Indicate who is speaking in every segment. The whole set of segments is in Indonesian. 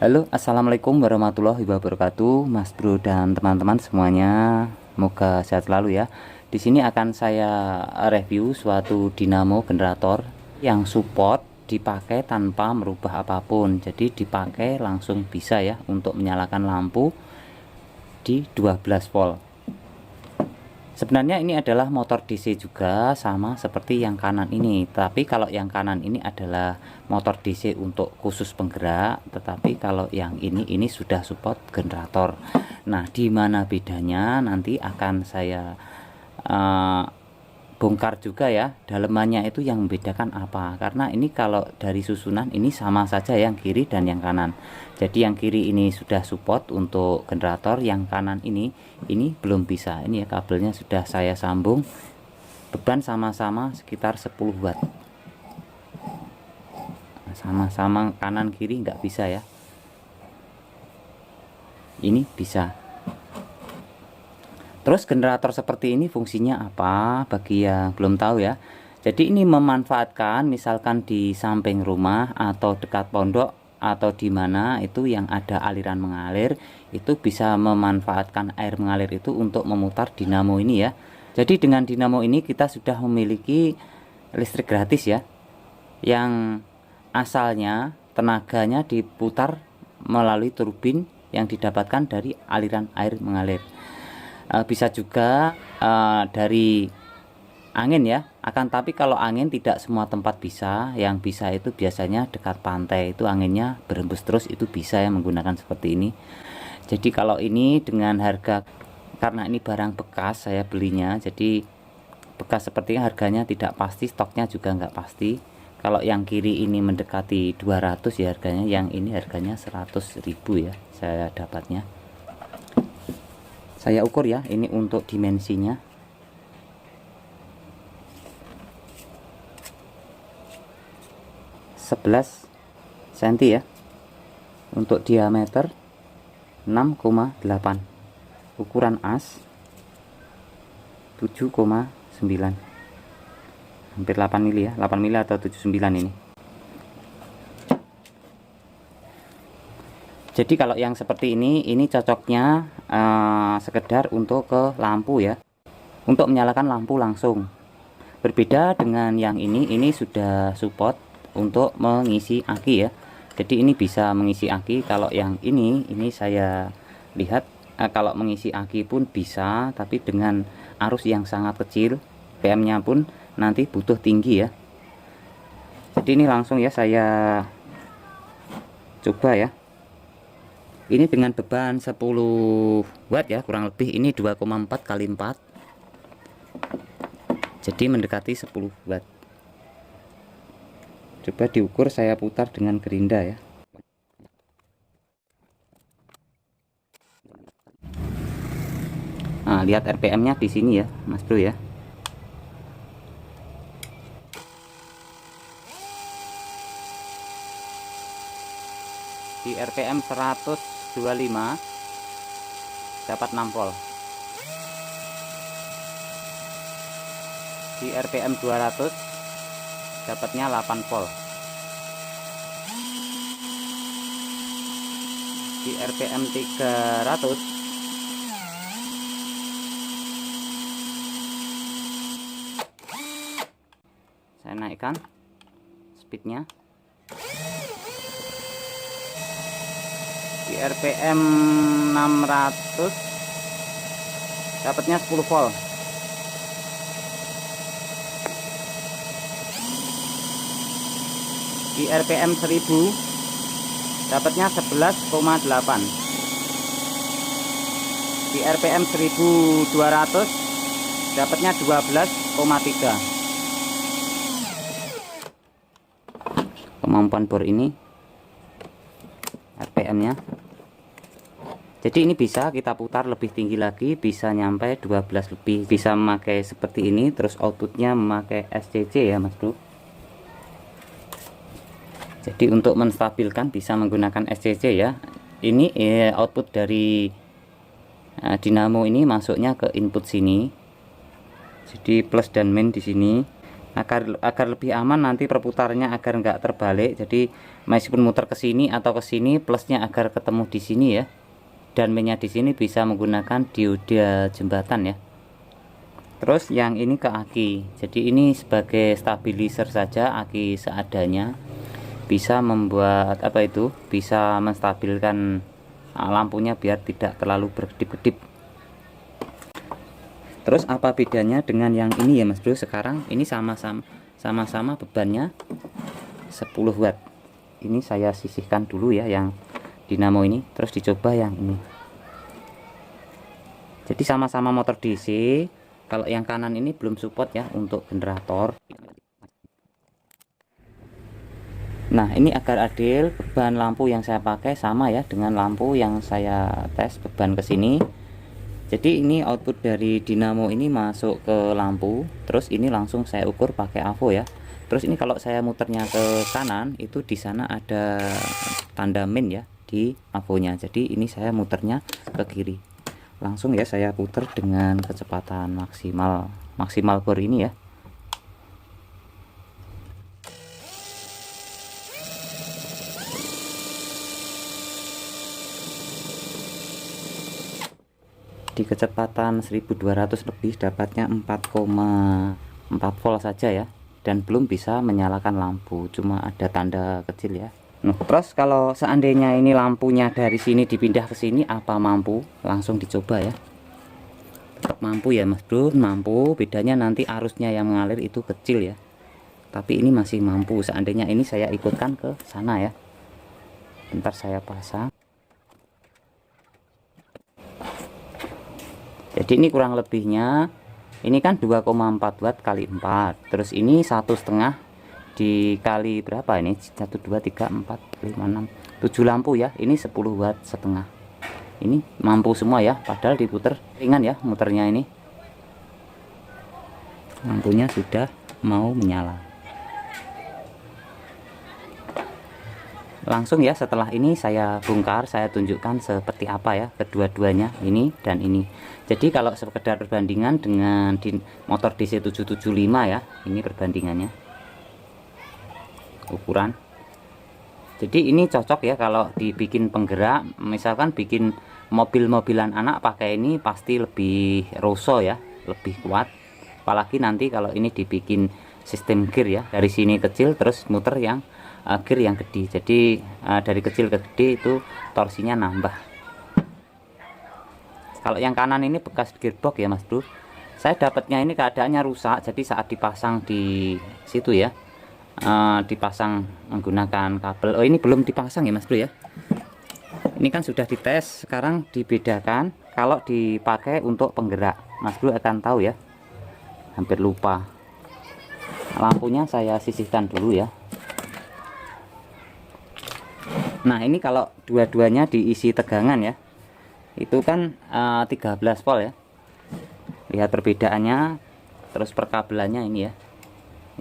Speaker 1: Halo, assalamualaikum warahmatullahi wabarakatuh, Mas Bro dan teman-teman semuanya. Semoga sehat selalu ya. Di sini akan saya review suatu dinamo generator yang support dipakai tanpa merubah apapun. Jadi dipakai langsung bisa ya untuk menyalakan lampu di 12 volt. Sebenarnya ini adalah motor DC juga, sama seperti yang kanan ini. Tapi kalau yang kanan ini adalah motor DC untuk khusus penggerak, tetapi kalau yang ini sudah support generator. Nah, di mana bedanya nanti akan saya bongkar juga ya, dalemannya itu yang membedakan apa. Karena ini kalau dari susunan ini sama saja yang kiri dan yang kanan. Jadi yang kiri ini sudah support untuk generator, yang kanan ini belum bisa. Ini ya kabelnya sudah saya sambung. Beban sama-sama sekitar 10 watt. Sama-sama kanan kiri nggak bisa ya. Ini bisa. Terus generator seperti ini fungsinya apa bagi yang belum tahu ya. Jadi ini memanfaatkan misalkan di samping rumah atau dekat pondok atau di mana itu yang ada aliran mengalir, itu bisa memanfaatkan air mengalir itu untuk memutar dinamo ini ya. Jadi dengan dinamo ini kita sudah memiliki listrik gratis ya, yang asalnya tenaganya diputar melalui turbin yang didapatkan dari aliran air mengalir. Bisa juga dari angin ya, akan tapi kalau angin tidak semua tempat bisa. Yang bisa itu biasanya dekat pantai, itu anginnya berembus terus, itu bisa ya menggunakan seperti ini. Jadi kalau ini dengan harga, karena ini barang bekas saya belinya, jadi bekas sepertinya harganya tidak pasti, stoknya juga nggak pasti. Kalau yang kiri ini mendekati 200 ya harganya, yang ini harganya 100.000 ya saya dapatnya. Saya ukur ya, ini untuk dimensinya. Sebelas cm ya. Untuk diameter 6,8. Ukuran as 7,9. Hampir 8 mili ya, 8 mili atau 79 ini. Jadi kalau yang seperti ini cocoknya sekedar untuk ke lampu ya, untuk menyalakan lampu langsung. Berbeda dengan yang ini sudah support untuk mengisi aki ya. Jadi ini bisa mengisi aki. Kalau yang ini saya lihat kalau mengisi aki pun bisa, tapi dengan arus yang sangat kecil, PM-nya pun nanti butuh tinggi ya. Jadi ini langsung ya saya coba ya. Ini dengan beban 10 watt ya, kurang lebih ini 2,4 kali 4. Jadi mendekati 10 watt. Coba diukur, saya putar dengan gerinda ya. Nah, lihat RPM-nya di sini ya, Mas Bro ya. Di RPM 125 dapat 6 volt. Di RPM 200 dapatnya 8 volt. Di RPM 300 saya naikkan speednya. Di RPM 600 dapatnya 10 volt. Di RPM 1000 dapatnya 11,8. Di RPM 1200 dapatnya 12,3. Kemampuan bor ini RPM-nya. Jadi ini bisa kita putar lebih tinggi lagi, bisa nyampe 12 lebih. Bisa memakai seperti ini, terus outputnya memakai SCC ya Mas Bro. Jadi untuk menstabilkan bisa menggunakan SCC ya. Ini output dari dinamo ini masuknya ke input sini. Jadi plus dan min di sini. agar lebih aman nanti perputarannya agar nggak terbalik. Jadi meskipun muter ke sini atau ke sini, plusnya agar ketemu di sini ya, dan minyak di sini bisa menggunakan dioda jembatan ya. Terus yang ini ke aki, jadi ini sebagai stabilizer saja, aki seadanya bisa membuat apa itu, bisa menstabilkan lampunya biar tidak terlalu berkedip-kedip. Terus apa bedanya dengan yang ini ya Mas Bro? Sekarang ini sama-sama bebannya 10 watt. Ini saya sisihkan dulu ya yang dinamo ini, terus dicoba yang ini. Jadi sama-sama motor DC. Kalau yang kanan ini belum support ya untuk generator. Nah, ini agar adil, beban lampu yang saya pakai sama ya dengan lampu yang saya tes beban ke sini. Jadi ini output dari dinamo ini masuk ke lampu, terus ini langsung saya ukur pakai avo ya. Terus ini kalau saya muternya ke kanan, itu di sana ada tanda min ya di avonya. Jadi ini saya muternya ke kiri. Langsung ya saya putar dengan kecepatan maksimal bor ini ya. Di kecepatan 1200 lebih dapatnya 4,4 volt saja ya, dan belum bisa menyalakan lampu, cuma ada tanda kecil ya. Nah, terus kalau seandainya ini lampunya dari sini dipindah ke sini, apa mampu? Langsung dicoba ya. Tetap mampu ya Mas Bro, mampu. Bedanya nanti arusnya yang mengalir itu kecil ya, tapi ini masih mampu. Seandainya ini saya ikutkan ke sana ya, bentar saya pasang. Jadi ini kurang lebihnya, ini kan 2,4 watt kali 4, terus ini 1,5 dikali berapa ini, 1 2 3 4 5 6 7 lampu ya, ini 10 watt setengah. Ini mampu semua ya, padahal diputer ringan ya muternya. Ini lampunya sudah mau menyala. Langsung ya setelah ini saya bongkar, saya tunjukkan seperti apa ya kedua-duanya, ini dan ini. Jadi kalau sekedar perbandingan dengan di motor DC 775 ya, ini perbandingannya ukuran. Jadi ini cocok ya kalau dibikin penggerak, misalkan bikin mobil-mobilan anak pakai ini pasti lebih roso ya, lebih kuat. Apalagi nanti kalau ini dibikin sistem gear ya, dari sini kecil terus muter yang gear yang gede. Jadi dari kecil ke gede itu torsinya nambah. Kalau yang kanan ini bekas gearbox ya Mas Bro. Saya dapatnya ini keadaannya rusak, jadi saat dipasang di situ ya, dipasang menggunakan kabel. Oh, ini belum dipasang ya Mas Bro ya. Ini kan sudah dites, sekarang dibedakan kalau dipakai untuk penggerak. Mas Bro akan tahu ya. Hampir lupa. Lampunya saya sisihkan dulu ya. Nah, ini kalau dua-duanya diisi tegangan ya, itu kan 13 volt ya. Lihat perbedaannya. Terus perkabelannya ini ya,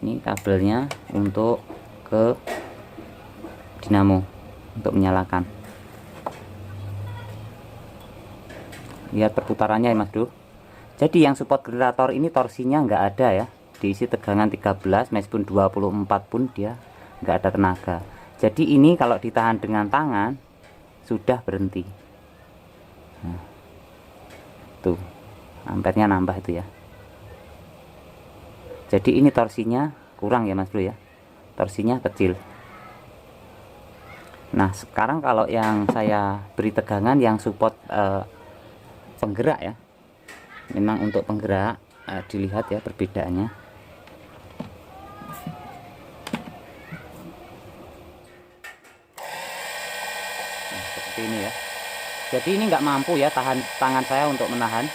Speaker 1: ini kabelnya untuk ke dinamo untuk menyalakan. Lihat perputarannya ya Mas Bro. Jadi yang support generator ini torsinya nggak ada ya, diisi tegangan 13, meskipun 24 pun dia nggak ada tenaga. Jadi ini kalau ditahan dengan tangan sudah berhenti. Nah, tuh ampernya nambah itu ya. Jadi ini torsinya kurang ya Mas Bro ya, torsinya kecil. Nah sekarang kalau yang saya beri tegangan yang support penggerak ya, memang untuk penggerak, dilihat ya perbedaannya. Seperti ini ya. Jadi ini nggak mampu ya tangan saya untuk menahan.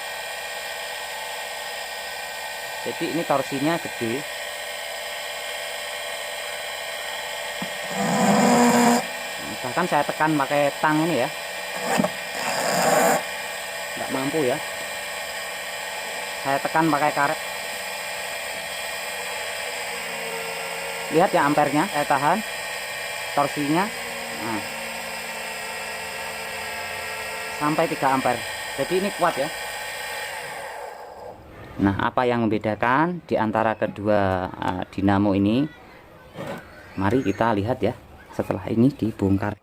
Speaker 1: Jadi ini torsinya gede. Bahkan saya tekan pakai tang ini ya, nggak mampu ya. Saya tekan pakai karet. Lihat ya ampernya, saya tahan torsinya. Nah, sampai 3 ampere. Jadi ini kuat ya. Nah, apa yang membedakan di antara kedua dinamo ini? Mari kita lihat ya setelah ini dibongkar.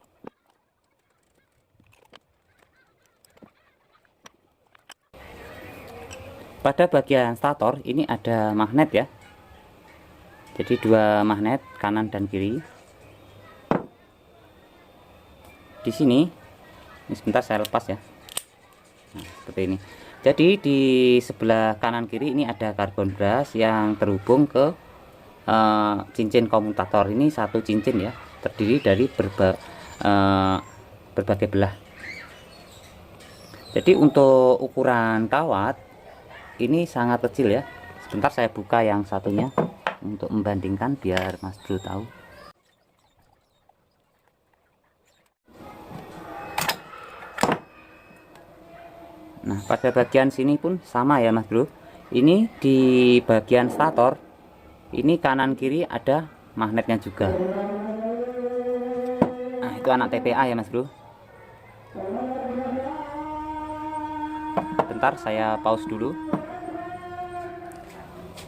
Speaker 1: Pada bagian stator ini ada magnet ya. Jadi dua magnet kanan dan kiri. Di sini, ini sebentar saya lepas ya. Nah, seperti ini. Jadi di sebelah kanan kiri ini ada karbon brass yang terhubung ke cincin komutator. Ini satu cincin ya, terdiri dari berbagai belah. Jadi untuk ukuran kawat ini sangat kecil ya. Sebentar saya buka yang satunya untuk membandingkan biar Mas Bro tahu. Nah, pada bagian sini pun sama ya Mas Bro. Ini di bagian stator, ini kanan kiri ada magnetnya juga. Nah, itu anak TPA ya Mas Bro. Bentar saya pause dulu.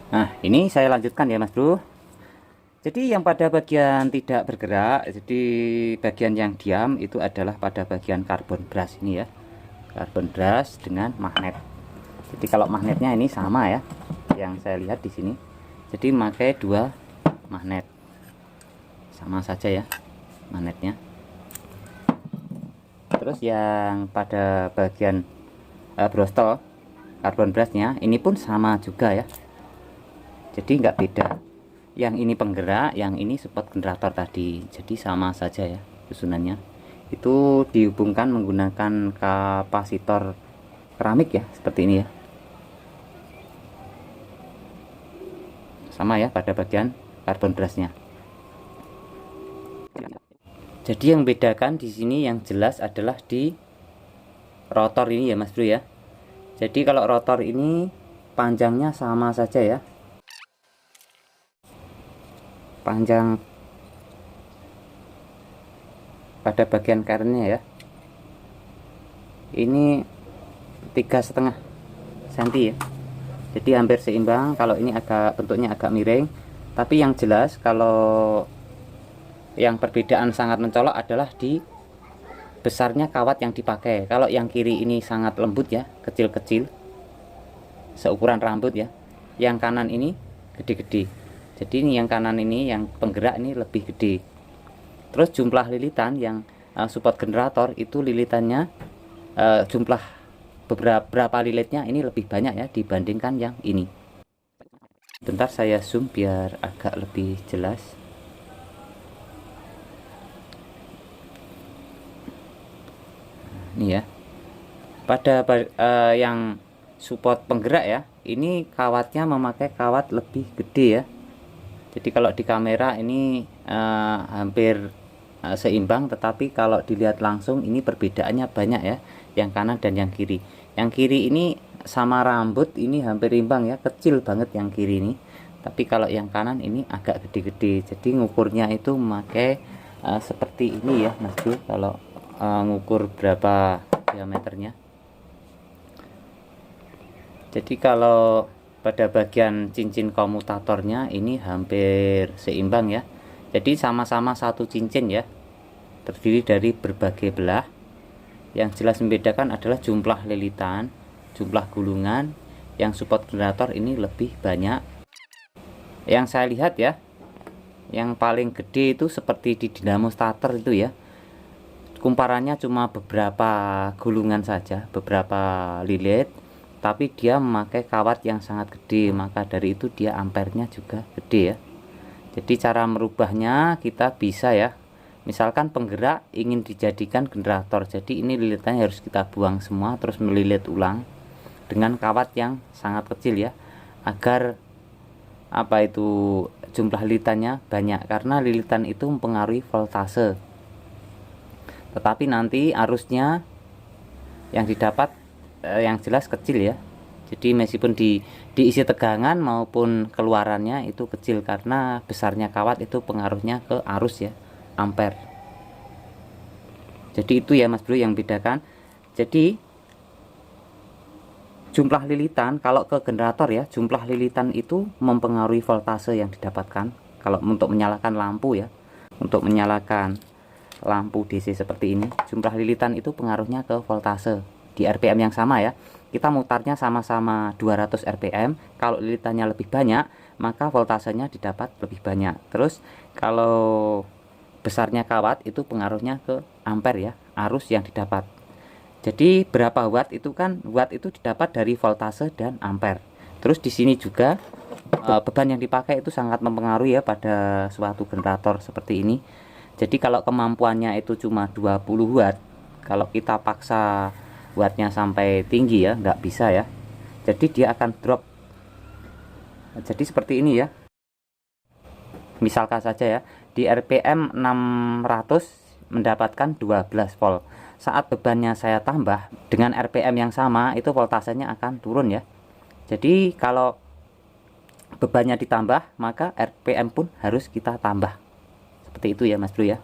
Speaker 1: Nah, ini saya lanjutkan ya Mas Bro. Jadi yang pada bagian tidak bergerak, jadi bagian yang diam itu adalah pada bagian karbon brass ini ya. Karbon brass dengan magnet. Jadi kalau magnetnya ini sama ya, yang saya lihat di sini. Jadi memakai dua magnet, sama saja ya magnetnya. Terus yang pada bagian brostol karbon brassnya ini pun sama juga ya. Jadi nggak beda. Yang ini penggerak, yang ini support generator tadi. Jadi sama saja ya susunannya. Itu dihubungkan menggunakan kapasitor keramik ya, seperti ini ya. Sama ya pada bagian karbon brassnya. Jadi yang membedakan di sini yang jelas adalah di rotor ini ya Mas Bro ya. Jadi kalau rotor ini panjangnya sama saja ya. Panjang pada bagian karennya ya, ini 3,5 cm ya. Jadi hampir seimbang. Kalau ini bentuknya agak miring, tapi yang jelas kalau yang perbedaan sangat mencolok adalah di besarnya kawat yang dipakai. Kalau yang kiri ini sangat lembut ya, kecil-kecil seukuran rambut ya. Yang kanan ini gede-gede. Jadi ini yang kanan ini, yang penggerak ini lebih gede. Terus jumlah lilitan yang support generator itu lilitannya jumlah beberapa lilitnya ini lebih banyak ya dibandingkan yang ini. Bentar saya zoom biar agak lebih jelas. Ini ya. Pada yang support penggerak ya, ini kawatnya memakai kawat lebih gede ya. Jadi kalau di kamera ini hampir seimbang, tetapi kalau dilihat langsung ini perbedaannya banyak ya, yang kanan dan yang kiri. Yang kiri ini sama rambut ini hampir imbang ya, kecil banget yang kiri ini. Tapi kalau yang kanan ini agak gede-gede. Jadi ngukurnya itu memakai seperti ini ya Mas Bro, kalau ngukur berapa diameternya. Jadi kalau pada bagian cincin komutatornya ini hampir seimbang ya. Jadi sama-sama satu cincin ya, terdiri dari berbagai belah. Yang jelas membedakan adalah jumlah lilitan, jumlah gulungan. Yang support generator ini lebih banyak. Yang saya lihat ya, yang paling gede itu seperti di dinamo starter itu ya, kumparannya cuma beberapa gulungan saja, beberapa lilit, tapi dia memakai kawat yang sangat gede, maka dari itu dia ampernya juga gede ya. Jadi cara merubahnya kita bisa ya, misalkan penggerak ingin dijadikan generator, jadi ini lilitannya harus kita buang semua terus melilit ulang dengan kawat yang sangat kecil ya, agar jumlah lilitannya banyak, karena lilitan itu mempengaruhi voltase, tetapi nanti arusnya yang didapat yang jelas kecil ya. Jadi meskipun diisi tegangan maupun keluarannya itu kecil, karena besarnya kawat itu pengaruhnya ke arus ya, ampere. Jadi itu ya Mas Bro yang bedakan. Jadi jumlah lilitan, kalau ke generator ya, jumlah lilitan itu mempengaruhi voltase yang didapatkan. Kalau untuk menyalakan lampu ya, untuk menyalakan lampu DC seperti ini, jumlah lilitan itu pengaruhnya ke voltase. Di RPM yang sama ya, kita mutarnya sama-sama 200 RPM. Kalau lilitannya lebih banyak, maka voltasenya didapat lebih banyak. Terus kalau besarnya kawat itu pengaruhnya ke ampere ya, arus yang didapat. Jadi berapa watt itu kan, watt itu didapat dari voltase dan ampere. Terus di sini juga beban yang dipakai itu sangat mempengaruhi ya pada suatu generator seperti ini. Jadi kalau kemampuannya itu cuma 20 watt, kalau kita paksa wattnya sampai tinggi ya, nggak bisa ya. Jadi dia akan drop. Jadi seperti ini ya. Misalkan saja ya, di RPM 600 mendapatkan 12 volt. Saat bebannya saya tambah dengan RPM yang sama, itu voltasenya akan turun ya. Jadi kalau bebannya ditambah, maka RPM pun harus kita tambah. Seperti itu ya Mas Bro ya.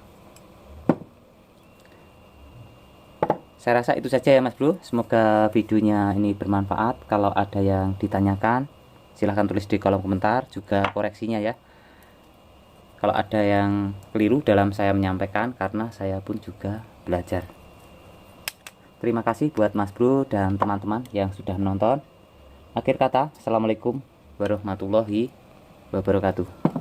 Speaker 1: Saya rasa itu saja ya Mas Bro. Semoga videonya ini bermanfaat. Kalau ada yang ditanyakan, silahkan tulis di kolom komentar, juga koreksinya ya. Kalau ada yang keliru dalam saya menyampaikan, karena saya pun juga belajar. Terima kasih buat Mas Bro dan teman-teman yang sudah menonton. Akhir kata, Assalamualaikum warahmatullahi wabarakatuh.